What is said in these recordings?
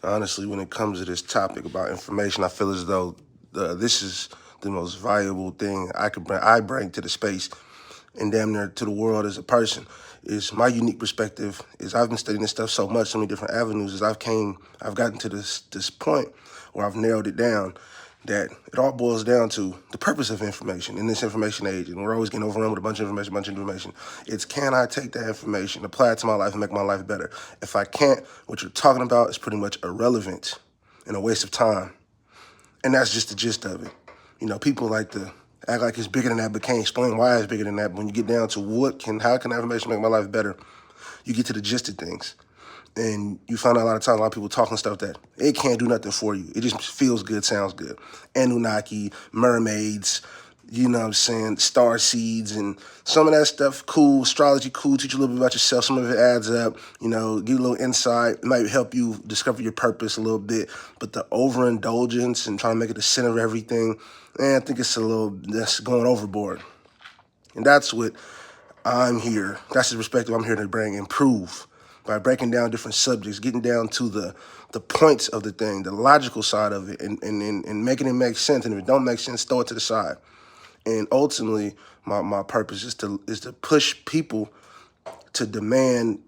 Honestly, when it comes to this topic about information, I feel as though this is the most valuable thing I bring to the space and damn near to the world as a person. Is my unique perspective is I've been studying this stuff so many different avenues as I've gotten to this point where I've narrowed it down that it all boils down to the purpose of information in this information age. And we're always getting overrun with a bunch of information. It's, can I take that information, apply it to my life, and make my life better? If I can't, what you're talking about is pretty much irrelevant and a waste of time. And that's just the gist of it. You know, people like to act like it's bigger than that, but can't explain why it's bigger than that. But when you get down to how can that information make my life better, you get to the gist of things. And you find out a lot of times a lot of people talking stuff that it can't do nothing for you. It just feels good, sounds good. Anunnaki, mermaids, you know what I'm saying, star seeds, and some of that stuff, cool. Astrology, cool. Teach you a little bit about yourself. Some of it adds up, you know, give you a little insight. It might help you discover your purpose a little bit. But the overindulgence and trying to make it the center of everything, I think that's going overboard. And that's what that's the perspective I'm here to bring, improve by breaking down different subjects, getting down to the points of the thing, the logical side of it, and making it make sense. And if it don't make sense, throw it to the side. And ultimately, my purpose is to push people to demand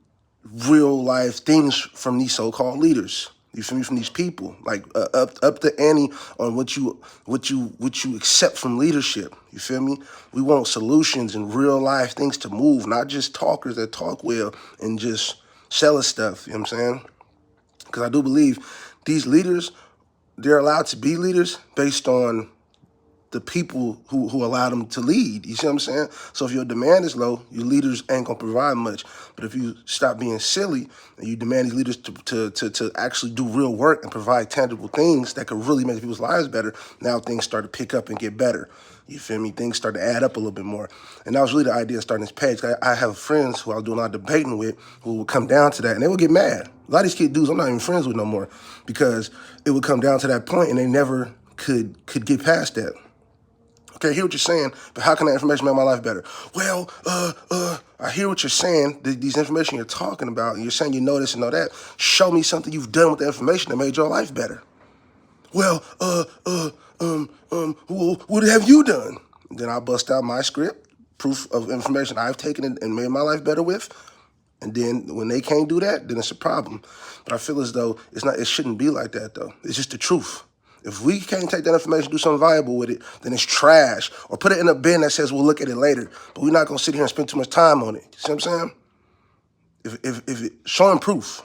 real life things from these so-called leaders. You feel me? From these people, like up the ante on what you accept from leadership. You feel me? We want solutions and real life things to move, not just talkers that talk well and just sell us stuff. You know what I'm saying? Because I do believe these leaders, they're allowed to be leaders based on the people who allow them to lead. You see what I'm saying? So if your demand is low, your leaders ain't gonna provide much. But if you stop being silly and you demand these leaders to actually do real work and provide tangible things that could really make people's lives better, now things start to pick up and get better. You feel me? Things start to add up a little bit more. And that was really the idea of starting this page. I have friends who I was doing a lot of debating with who would come down to that and they would get mad. A lot of these dudes I'm not even friends with no more because it would come down to that point and they never could get past that. Okay, I hear what you're saying, but how can that information make my life better? Well, I hear what you're saying, these information you're talking about, and you're saying you know this and know that. Show me something you've done with the information that made your life better. Well, what have you done? Then I bust out my script, proof of information I've taken and made my life better with. And then when they can't do that, then it's a problem. But I feel as though it shouldn't be like that though. It's just the truth. If we can't take that information, do something valuable with it, then it's trash. Or put it in a bin that says we'll look at it later. But we're not gonna sit here and spend too much time on it. You see what I'm saying? Showing proof.